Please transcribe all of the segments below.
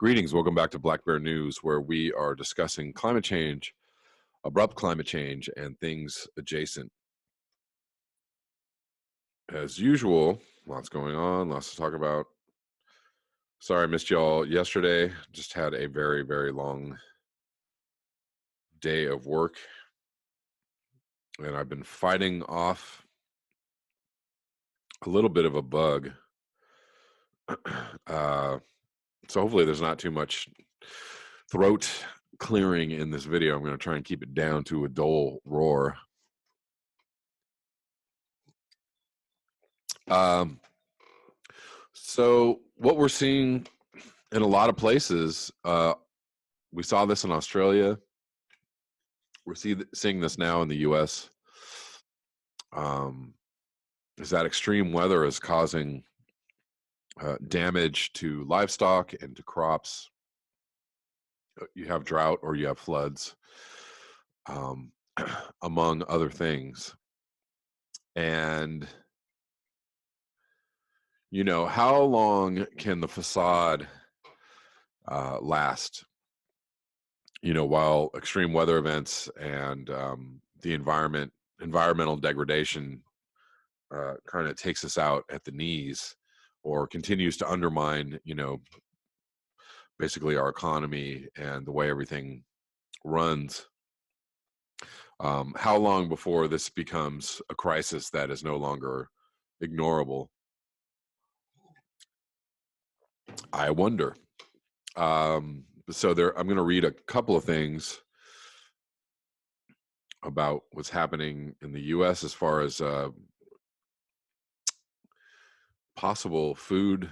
Greetings, welcome back to Black Bear News, where we are discussing climate change, abrupt climate change, and things adjacent. As usual, lots going on, lots to talk about. Sorry I missed y'all yesterday. Just had a very, very long day of work, and I've been fighting off a little bit of a bug. So hopefully there's not too much throat clearing in this video. I'm going to try and keep it down to a dull roar. So what we're seeing in a lot of places, we saw this in Australia. We're seeing this now in the U.S. Is that extreme weather is causing damage to livestock and to crops. You have drought or you have floods, among other things. And you know, how long can the facade last? You know, while extreme weather events and the environmental degradation kind of takes us out at the knees, or continues to undermine, you know, basically our economy and the way everything runs. How long before this becomes a crisis that is no longer ignorable? I wonder. So I'm going to read a couple of things about what's happening in the U.S. as far as possible food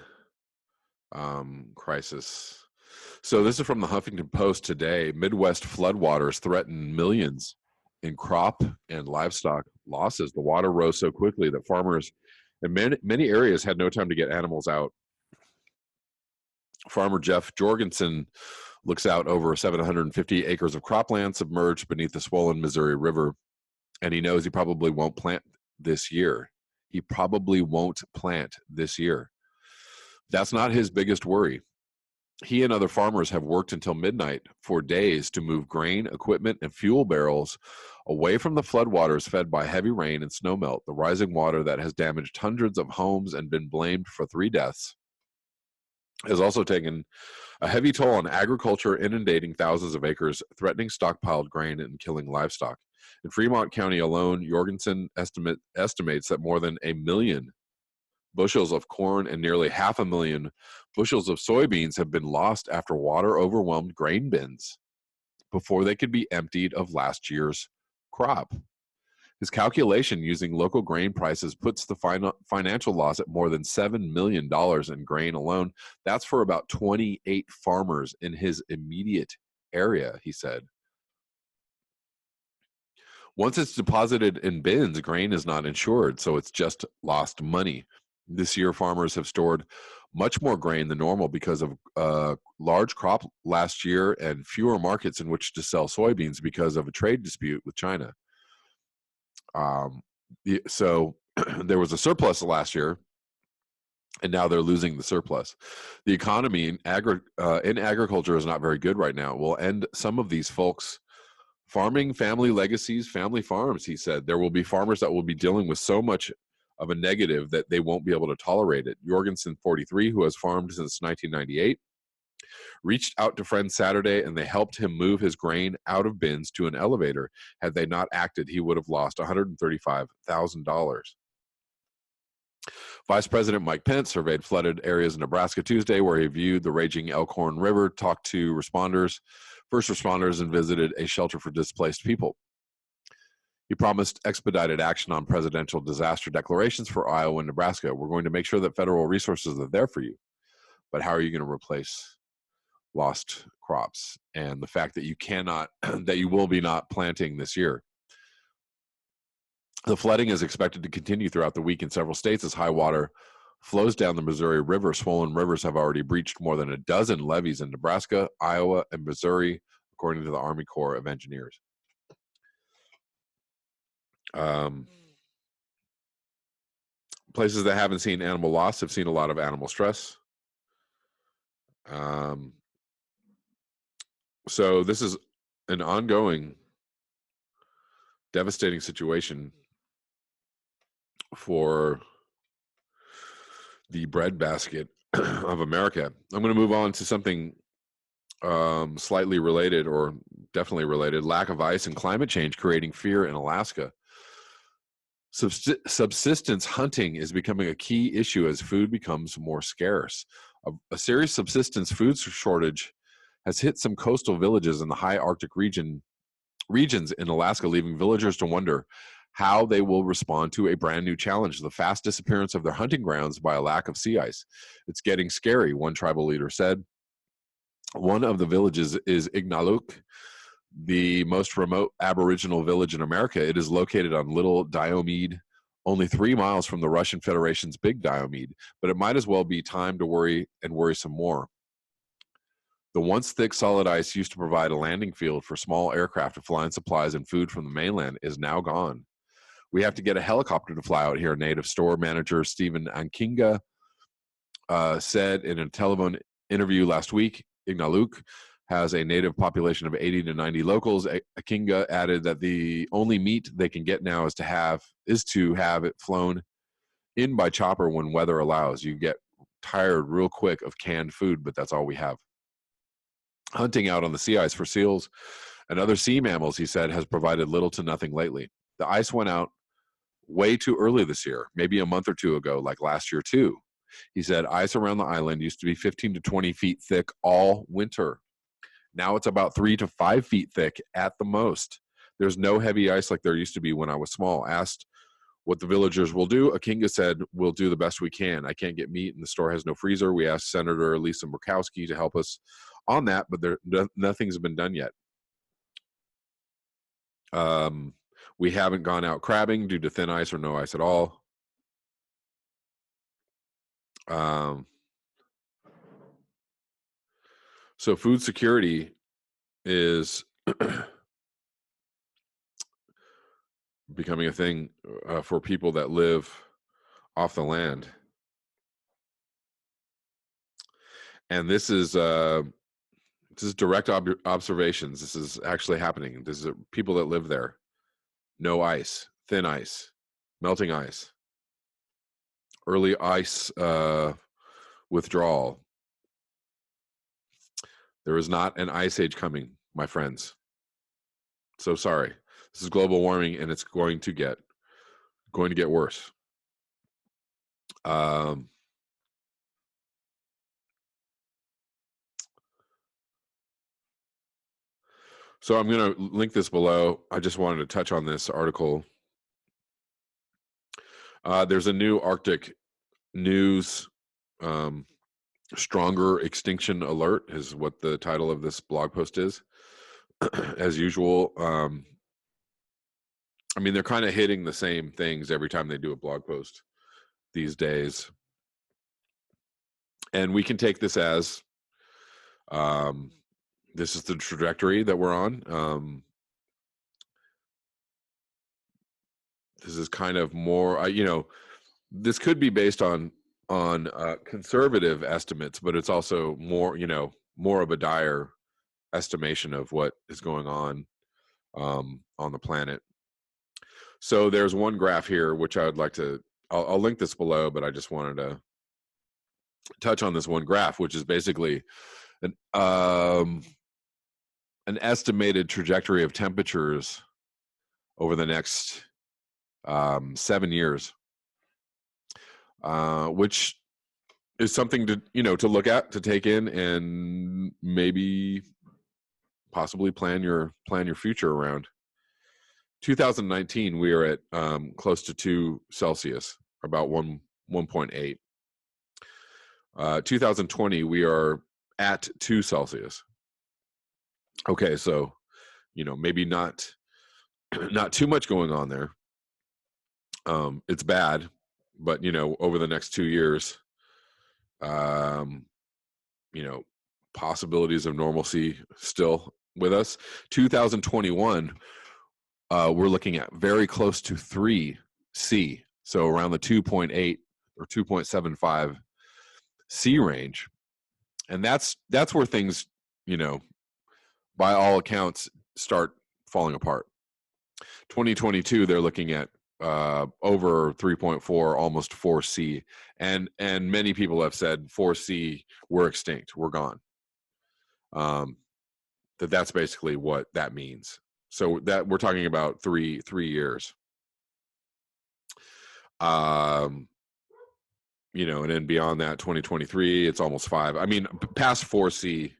crisis. So this is from the Huffington Post today. Midwest floodwaters threaten millions in crop and livestock losses. The water rose so quickly that farmers in many areas had no time to get animals out. Farmer Jeff Jorgensen looks out over 750 acres of cropland submerged beneath the swollen Missouri River, and he knows he probably won't plant this year. He probably won't plant this year. That's not his biggest worry. He and other farmers have worked until midnight for days to move grain, equipment, and fuel barrels away from the floodwaters fed by heavy rain and snowmelt, the rising water that has damaged hundreds of homes and been blamed for 3 deaths. Has also taken a heavy toll on agriculture, inundating thousands of acres, threatening stockpiled grain and killing livestock. In Fremont County alone, Jorgensen estimates that more than 1 million bushels of corn and nearly 500,000 bushels of soybeans have been lost after water overwhelmed grain bins before they could be emptied of last year's crop. His calculation using local grain prices puts the financial loss at more than $7 million in grain alone. That's for about 28 farmers in his immediate area, he said. Once it's deposited in bins, grain is not insured, so it's just lost money. This year, farmers have stored much more grain than normal because of large crop last year and fewer markets in which to sell soybeans because of a trade dispute with China. So there was a surplus last year, and now they're losing the surplus. The economy in agriculture is not very good right now. We'll end some of these folks farming family legacies, family farms, he said. There will be farmers that will be dealing with so much of a negative that they won't be able to tolerate it. Jorgensen, 43, who has farmed since 1998, reached out to friends Saturday, and they helped him move his grain out of bins to an elevator. Had they not acted, he would have lost $135,000. Vice President Mike Pence surveyed flooded areas in Nebraska Tuesday, where he viewed the raging Elkhorn River, talked to first responders, and visited a shelter for displaced people. He promised expedited action on presidential disaster declarations for Iowa and Nebraska. We're going to make sure that federal resources are there for you. But how are you going to replace lost crops and the fact that you cannot, that you will be not planting this year? The flooding is expected to continue throughout the week in several states as high water flows down the Missouri River. Swollen rivers have already breached more than a dozen levees in Nebraska, Iowa, and Missouri, according to the Army Corps of Engineers. Places that haven't seen animal loss have seen a lot of animal stress. So this is an ongoing, devastating situation for the breadbasket of America. I'm going to move on to something slightly related, or definitely related. Lack of ice and climate change creating fear in Alaska. Subsistence hunting is becoming a key issue as food becomes more scarce. A serious subsistence food shortage has hit some coastal villages in the high Arctic regions in Alaska, leaving villagers to wonder how they will respond to a brand new challenge, the fast disappearance of their hunting grounds by a lack of sea ice. It's getting scary, one tribal leader said. One of the villages is Ignaluk, the most remote Aboriginal village in America. It is located on Little Diomede, only 3 miles from the Russian Federation's Big Diomede, but it might as well be time to worry some more. The once thick solid ice used to provide a landing field for small aircraft to fly in supplies and food from the mainland is now gone. We have to get a helicopter to fly out here, native store manager Stephen Ankinga said in a telephone interview last week. Ignaluk has a native population of 80 to 90 locals. Akinga added that the only meat they can get now is to have it flown in by chopper when weather allows. You get tired real quick of canned food, but that's all we have. Hunting out on the sea ice for seals and other sea mammals, he said, has provided little to nothing lately. The ice went out way too early this year, maybe a month or two ago, like last year too. He said ice around the island used to be 15 to 20 feet thick all winter. Now it's about 3 to 5 feet thick at the most. There's no heavy ice like there used to be when I was small. Asked what the villagers will do, Akinga said, we'll do the best we can. I can't get meat and the store has no freezer. We asked Senator Lisa Murkowski to help us on that, but nothing's been done yet. We haven't gone out crabbing due to thin ice or no ice at all. So food security is becoming a thing for people that live off the land. And this is direct observations. This is actually happening. This is people that live there. No ice, thin ice, melting ice, early ice withdrawal. There is not an ice age coming, my friends. So sorry. This is global warming, and it's going to get worse. So I'm going to link this below. I just wanted to touch on this article. There's a new Arctic news, stronger extinction alert is what the title of this blog post is. As usual, I mean, they're kind of hitting the same things every time they do a blog post these days. And we can take this as this is the trajectory that we're on. This is kind of more, this could be based on conservative estimates, but it's also more of a dire estimation of what is going on the planet. So there's one graph here which I would like to, I'll link this below, but I just wanted to touch on this one graph, which is basically an estimated trajectory of temperatures over the next 7 years, which is something to look at, to take in, and maybe possibly plan your future around. 2019, we are at close to 2 Celsius, about 1.8. 2020, we are at 2 Celsius. Okay, so maybe not too much going on there. It's bad, but over the next 2 years, possibilities of normalcy still with us. 2021, we're looking at very close to 3 C, so around the 2.8 or 2.75 C range, and that's where things by all accounts, start falling apart. 2022, they're looking at over 3.4, almost 4C, and many people have said 4C, we're extinct, we're gone. That's basically what that means. So that we're talking about three years. You know, and then beyond that, 2023, it's almost 5. I mean, past 4C,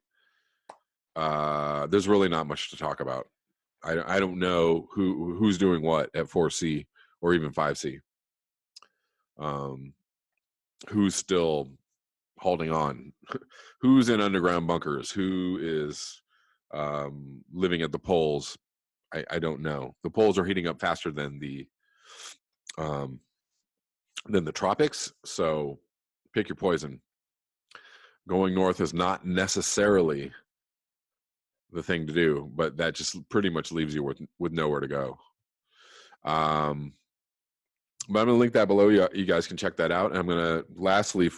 there's really not much to talk about. I don't know who's doing what at 4C or even 5C. Who's still holding on? Who's in underground bunkers? Who is living at the poles? I don't know. The poles are heating up faster than the tropics, so pick your poison. Going north is not necessarily the thing to do, but that just pretty much leaves you with nowhere to go. But I'm going to link that below. You guys can check that out. And I'm going to lastly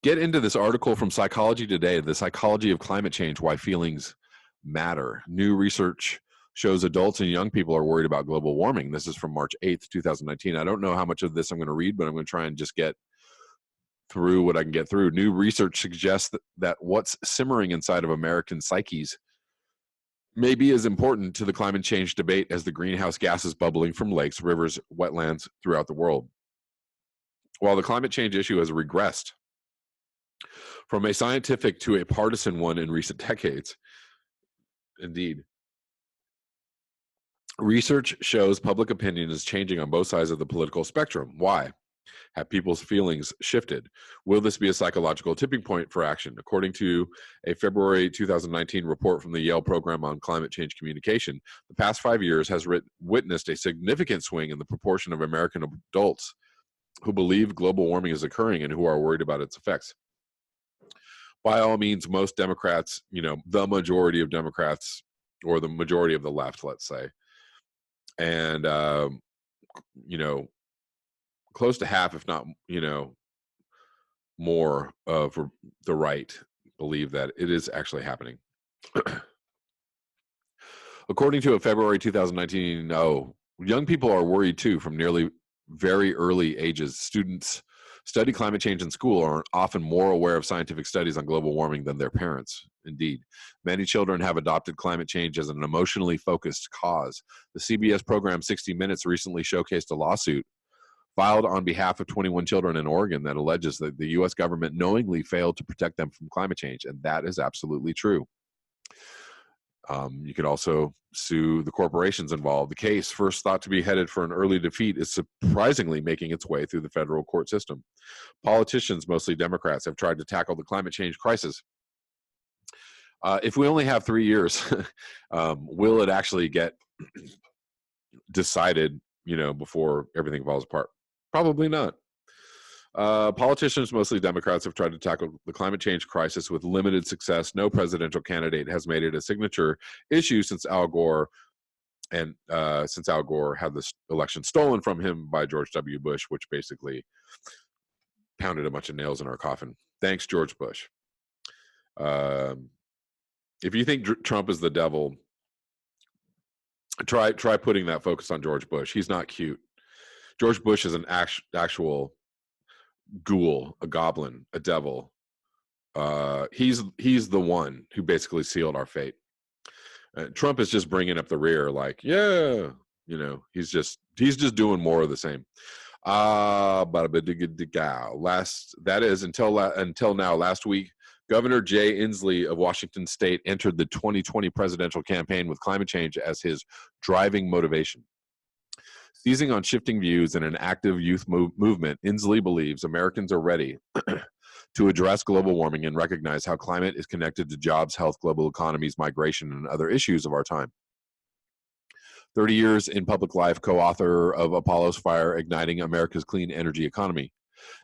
get into this article from Psychology Today, The Psychology of Climate Change, Why Feelings Matter. New research shows adults and young people are worried about global warming. This is from March 8th, 2019. I don't know how much of this I'm going to read, but I'm going to try and just get through what I can get through. New research suggests that what's simmering inside of American psyches may be as important to the climate change debate as the greenhouse gases bubbling from lakes, rivers, wetlands throughout the world. While the climate change issue has regressed from a scientific to a partisan one in recent decades, indeed, research shows public opinion is changing on both sides of the political spectrum. Why? Have people's feelings shifted? Will this be a psychological tipping point for action? According to a February 2019 report from the Yale Program on Climate Change Communication, the past 5 years has witnessed a significant swing in the proportion of American adults who believe global warming is occurring and who are worried about its effects. By all means, most Democrats, you know, the majority of Democrats, or the majority of the left, let's say, and, you know, close to half, if not, you know, more of the right believe that it is actually happening. According to a February 2019, young people are worried too from nearly very early ages. Students study climate change in school are often more aware of scientific studies on global warming than their parents. Indeed, many children have adopted climate change as an emotionally focused cause. The CBS program 60 Minutes recently showcased a lawsuit filed on behalf of 21 children in Oregon that alleges that the U.S. government knowingly failed to protect them from climate change, and that is absolutely true. You could also sue the corporations involved. The case, first thought to be headed for an early defeat, is surprisingly making its way through the federal court system. Politicians, mostly Democrats, have tried to tackle the climate change crisis. If we only have 3 years, will it actually get decided, you know, before everything falls apart? Probably not. Politicians, mostly Democrats, have tried to tackle the climate change crisis with limited success. No presidential candidate has made it a signature issue since Al Gore, and since Al Gore had this election stolen from him by George W. Bush, which basically pounded a bunch of nails in our coffin. Thanks, George Bush. If you think Trump is the devil, try putting that focus on George Bush. He's not cute. George Bush is an actual ghoul, a goblin, a devil. He's the one who basically sealed our fate. Trump is just bringing up the rear, like, yeah, you know, he's just doing more of the same. Until now, last week, Governor Jay Inslee of Washington State entered the 2020 presidential campaign with climate change as his driving motivation. Seizing on shifting views and an active youth movement, Inslee believes Americans are ready to address global warming and recognize how climate is connected to jobs, health, global economies, migration, and other issues of our time. 30 years in public life, co-author of Apollo's Fire, Igniting America's Clean Energy Economy,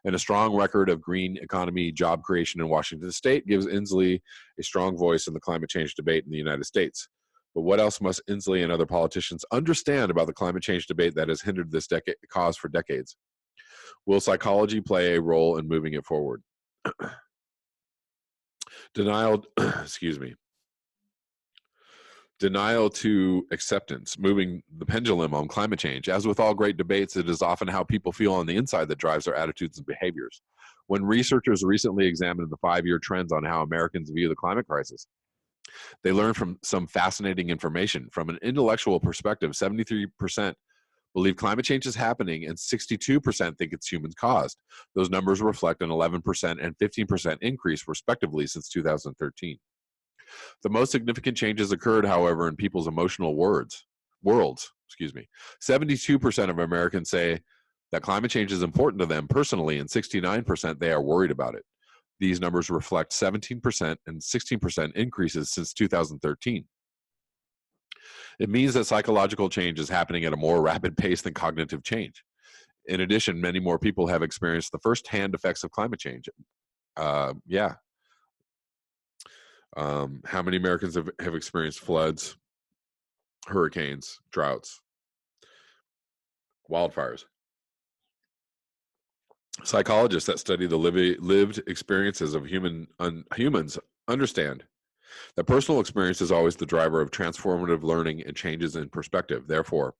and a strong record of green economy job creation in Washington State gives Inslee a strong voice in the climate change debate in the United States. But what else must Inslee and other politicians understand about the climate change debate that has hindered this cause for decades? Will psychology play a role in moving it forward? Denial, excuse me. Denial to acceptance, moving the pendulum on climate change. As with all great debates, it is often how people feel on the inside that drives their attitudes and behaviors. When researchers recently examined the 5-year trends on how Americans view the climate crisis, they learned from some fascinating information. From an intellectual perspective, 73% believe climate change is happening and 62% think it's human caused. Those numbers reflect an 11% and 15% increase, respectively, since 2013. The most significant changes occurred, however, in people's emotional worlds. 72% of Americans say that climate change is important to them personally, and 69% they are worried about it. These numbers reflect 17% and 16% increases since 2013. It means that psychological change is happening at a more rapid pace than cognitive change. In addition, many more people have experienced the first-hand effects of climate change. Yeah. How many Americans have experienced floods, hurricanes, droughts, wildfires? Psychologists that study the lived experiences of humans understand that personal experience is always the driver of transformative learning and changes in perspective. Therefore,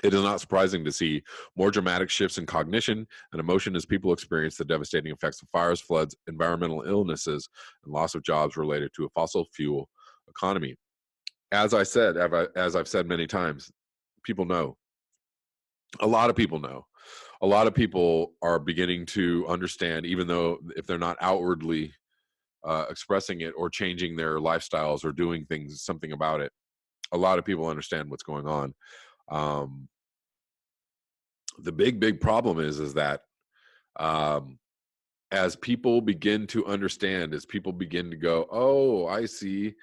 it is not surprising to see more dramatic shifts in cognition and emotion as people experience the devastating effects of fires, floods, environmental illnesses, and loss of jobs related to a fossil fuel economy. As I've said many times, people know. A lot of people know. A lot of people are beginning to understand, even though if they're not outwardly expressing it or changing their lifestyles or doing something about it. A lot of people understand what's going on. The big problem is that as people begin to understand, as people begin to go, oh, I see,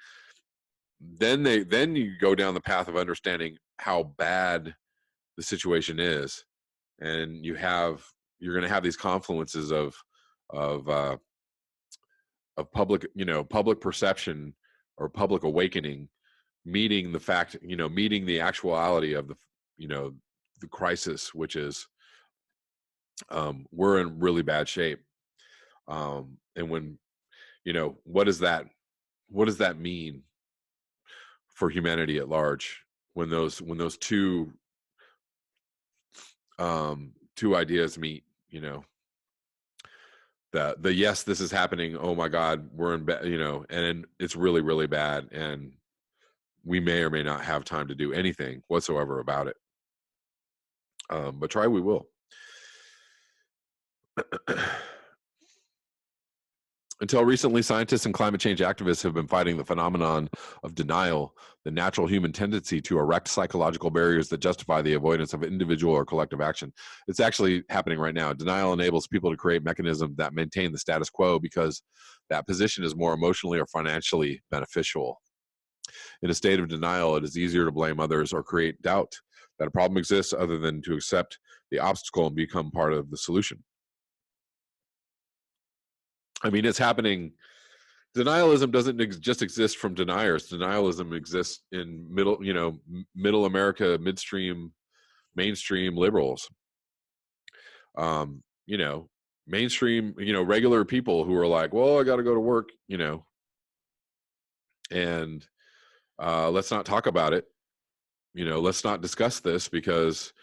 then you go down the path of understanding how bad the situation is, and you're going to have these confluences of public, public perception or public awakening, meeting the actuality of the crisis, which is we're in really bad shape. And when, what does that mean for humanity at large when those two ideas meet? The yes, this is happening, oh my God, we're in bed, and it's really, really bad, and we may or may not have time to do anything whatsoever about it. But try we will. Until recently, scientists and climate change activists have been fighting the phenomenon of denial, the natural human tendency to erect psychological barriers that justify the avoidance of individual or collective action. It's actually happening right now. Denial enables people to create mechanisms that maintain the status quo because that position is more emotionally or financially beneficial. In a state of denial, it is easier to blame others or create doubt that a problem exists other than to accept the obstacle and become part of the solution. I mean, it's happening. Denialism doesn't just exist from deniers. Denialism exists in middle America, mainstream liberals. Mainstream, regular people who are like, well, I got to go to work, and let's not talk about it. Let's not discuss this because,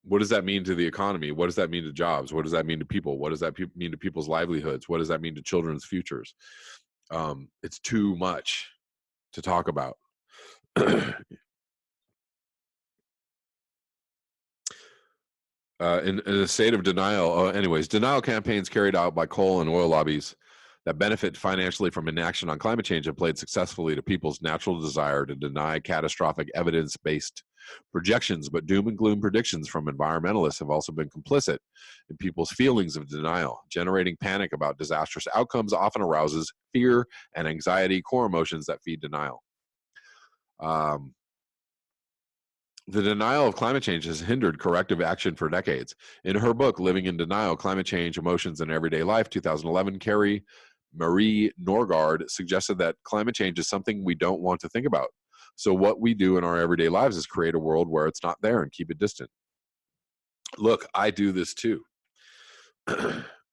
what does that mean to the economy? What does that mean to jobs? What does that mean to people? What does that mean to people's livelihoods? What does that mean to children's futures? It's too much to talk about. In a state of denial, denial campaigns carried out by coal and oil lobbies that benefit financially from inaction on climate change have played successfully to people's natural desire to deny catastrophic evidence-based projections, but doom and gloom predictions from environmentalists have also been complicit in people's feelings of denial. Generating panic about disastrous outcomes often arouses fear and anxiety, core emotions that feed denial. The denial of climate change has hindered corrective action for decades. In her book, Living in Denial, Climate Change, Emotions, and Everyday Life, 2011, Carrie Marie Norgaard suggested that climate change is something we don't want to think about. So what we do in our everyday lives is create a world where it's not there and keep it distant. Look, I do this too.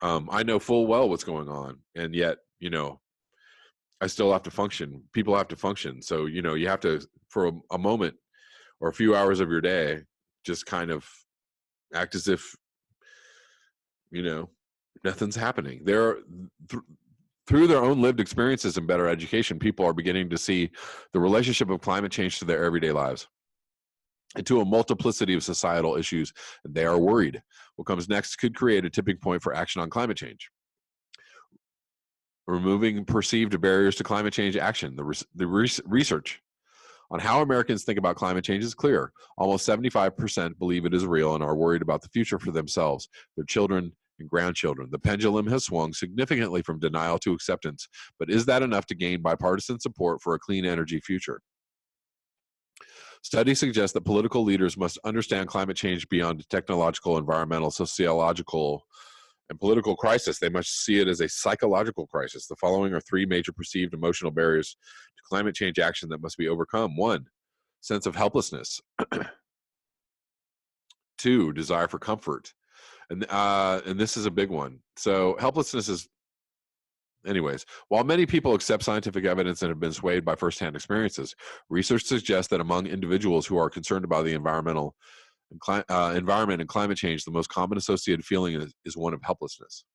I know full well what's going on, and yet, I still have to function. People have to function. So, you have to, for a moment or a few hours of your day, just kind of act as if, nothing's happening. Through their own lived experiences and better education, people are beginning to see the relationship of climate change to their everyday lives and to a multiplicity of societal issues, and they are worried. What comes next could create a tipping point for action on climate change. Removing perceived barriers to climate change action. The research on how Americans think about climate change is clear. Almost 75% believe it is real and are worried about the future for themselves, their children, and grandchildren. The pendulum has swung significantly from denial to acceptance, but is that enough to gain bipartisan support for a clean energy future? Studies suggest that political leaders must understand climate change beyond technological, environmental, sociological, and political crisis. They must see it as a psychological crisis. The following are three major perceived emotional barriers to climate change action that must be overcome. 1, sense of helplessness. 2, desire for comfort. And this is a big one. So helplessness is, anyways, while many people accept scientific evidence and have been swayed by firsthand experiences, research suggests that among individuals who are concerned about the environment and climate change, the most common associated feeling is one of helplessness.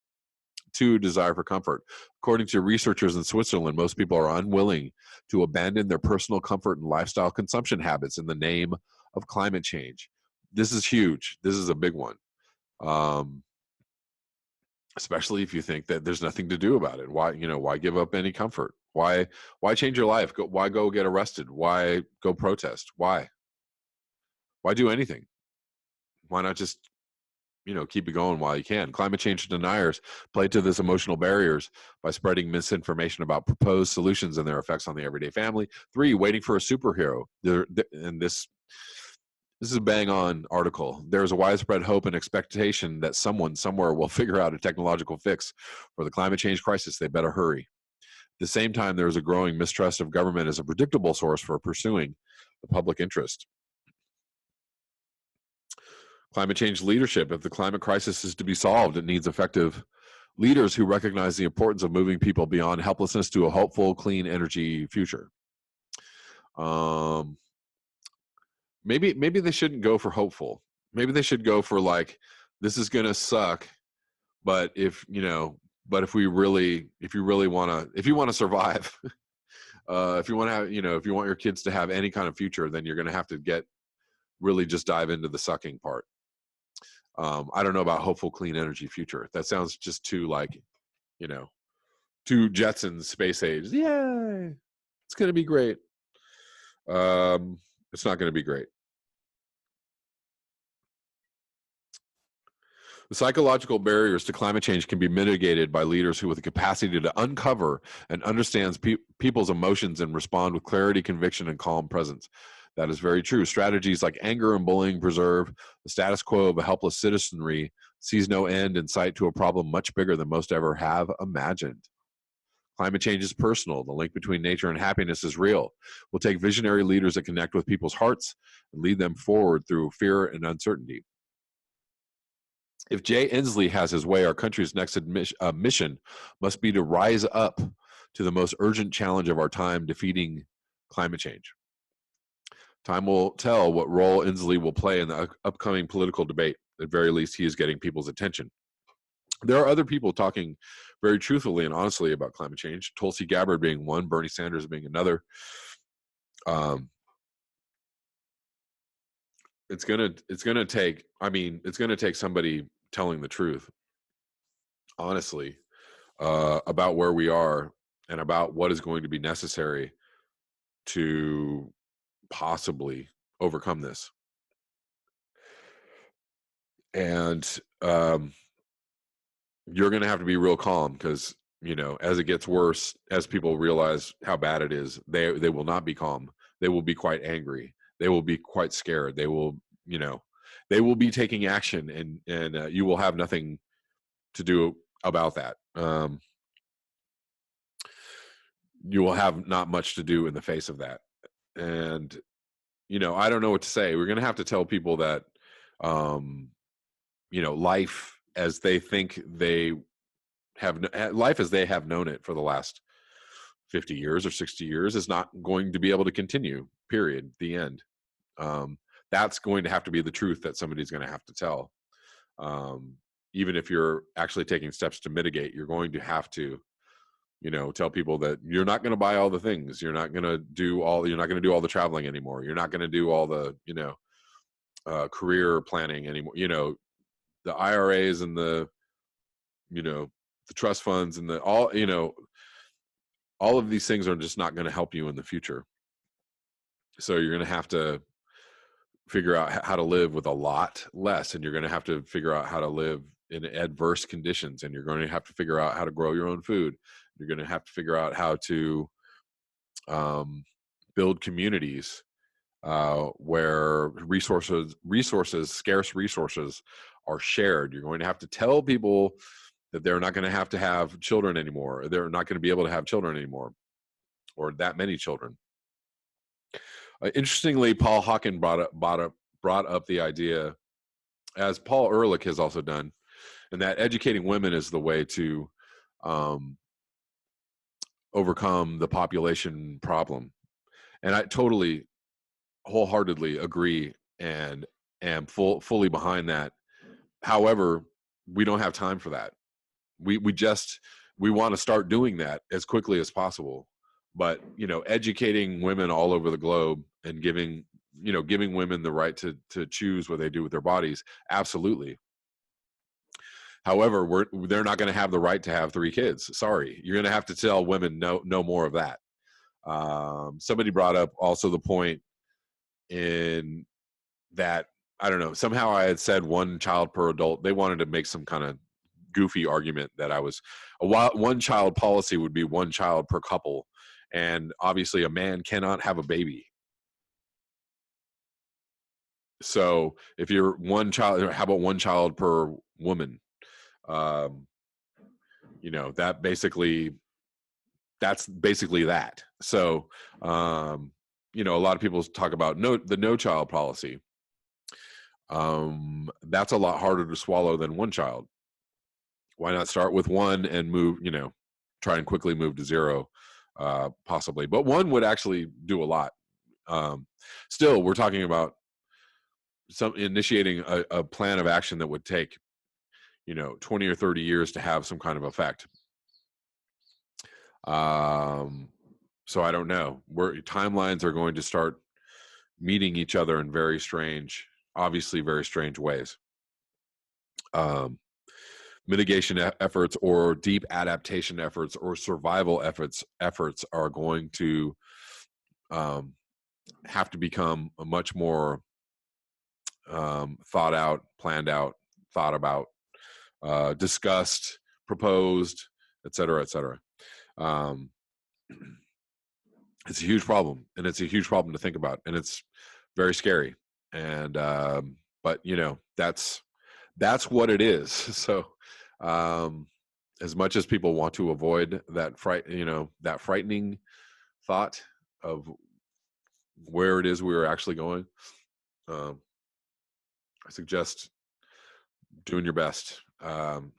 2, desire for comfort. According to researchers in Switzerland, most people are unwilling to abandon their personal comfort and lifestyle consumption habits in the name of climate change. This is huge. This is a big one. Especially if you think that there's nothing to do about it. Why give up any comfort? Why change your life? Why go get arrested? Why go protest? Why do anything? Why not just, keep it going while you can? Climate change deniers play to this emotional barriers by spreading misinformation about proposed solutions and their effects on the everyday family. 3, waiting for a superhero. And this is a bang on article. There's a widespread hope and expectation that someone somewhere will figure out a technological fix for the climate change crisis. They better hurry. At the same time, there is a growing mistrust of government as a predictable source for pursuing the public interest. Climate change leadership. If the climate crisis is to be solved, it needs effective leaders who recognize the importance of moving people beyond helplessness to a hopeful, clean energy future. Maybe they shouldn't go for hopeful. Maybe they should go for like, this is going to suck, but if you want to survive, if you want to have, if you want your kids to have any kind of future, then you're going to have to really just dive into the sucking part. I don't know about hopeful clean energy future. That sounds just too like, too Jetsons space age. Yay! It's going to be great. It's not going to be great. The psychological barriers to climate change can be mitigated by leaders who have the capacity to uncover and understands people's emotions and respond with clarity, conviction, and calm presence. That is very true. Strategies like anger and bullying preserve the status quo of a helpless citizenry, sees no end in sight to a problem much bigger than most ever have imagined. Climate change is personal. The link between nature and happiness is real. We'll take visionary leaders that connect with people's hearts and lead them forward through fear and uncertainty. If Jay Inslee has his way, our country's next mission must be to rise up to the most urgent challenge of our time, defeating climate change. Time will tell what role Inslee will play in the upcoming political debate. At very least, he is getting people's attention. There are other people talking very truthfully and honestly about climate change. Tulsi Gabbard being one, Bernie Sanders being another. It's gonna take somebody telling the truth, honestly, about where we are and about what is going to be necessary to possibly overcome this. And you're going to have to be real calm because, as it gets worse, as people realize how bad it is, they will not be calm. They will be quite angry. They will be quite scared. They will be taking action, and you will have nothing to do about that. You will have not much to do in the face of that. And, I don't know what to say. We're going to have to tell people that, life as they think life as they have known it for the last 50 years or 60 years is not going to be able to continue, period, the end. That's going to have to be the truth that somebody's going to have to tell. Even if you're actually taking steps to mitigate, you're going to have to, tell people that you're not going to buy all the things. You're not going to do all the traveling anymore. You're not going to do all the, career planning anymore. The IRAs and the trust funds and all of these things are just not going to help you in the future. So you're going to have to figure out how to live with a lot less, and you're going to have to figure out how to live in adverse conditions, and you're going to have to figure out how to grow your own food. You're going to have to figure out how to build communities where scarce resources are shared. You're going to have to tell people that they're not going to have children anymore. They're not going to be able to have children anymore, or that many children. Interestingly, Paul Hawken brought up the idea, as Paul Ehrlich has also done, and that educating women is the way to overcome the population problem. And I totally, wholeheartedly agree and am fully behind that. However, we don't have time for that. We want to start doing that as quickly as possible. But, educating women all over the globe and giving women the right to choose what they do with their bodies, absolutely. However, they're not going to have the right to have 3 kids. Sorry, you're going to have to tell women no more of that. Somebody brought up also the point in that, I don't know, somehow I had said 1 child per adult. They wanted to make some kind of goofy argument that one child policy would be 1 child per couple. And obviously a man cannot have a baby. So if you're 1 child, how about 1 child per woman? That's basically that. So, a lot of people talk about the no child policy. That's a lot harder to swallow than 1 child. Why not start with 1 and move, try and quickly move to 0, possibly. But 1 would actually do a lot. Still, we're talking about initiating a plan of action that would take, 20 or 30 years to have some kind of effect. So I don't know, where timelines are going to start meeting each other in obviously very strange ways. Mitigation efforts or deep adaptation efforts or survival efforts are going to have to become a much more thought out, planned out, thought about, discussed, proposed, et cetera, et cetera. It's a huge problem, and it's a huge problem to think about, and it's very scary. And but that's what it is. So as much as people want to avoid that that frightening thought of where it is we are actually going, I suggest doing your best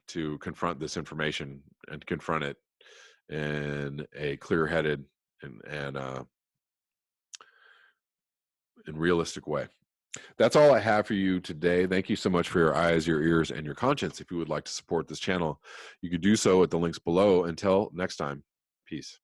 to confront this information and confront it in a clear-headed and realistic way. That's all I have for you today. Thank you so much for your eyes, your ears, and your conscience. If you would like to support this channel, you could do so at the links below. Until next time, peace.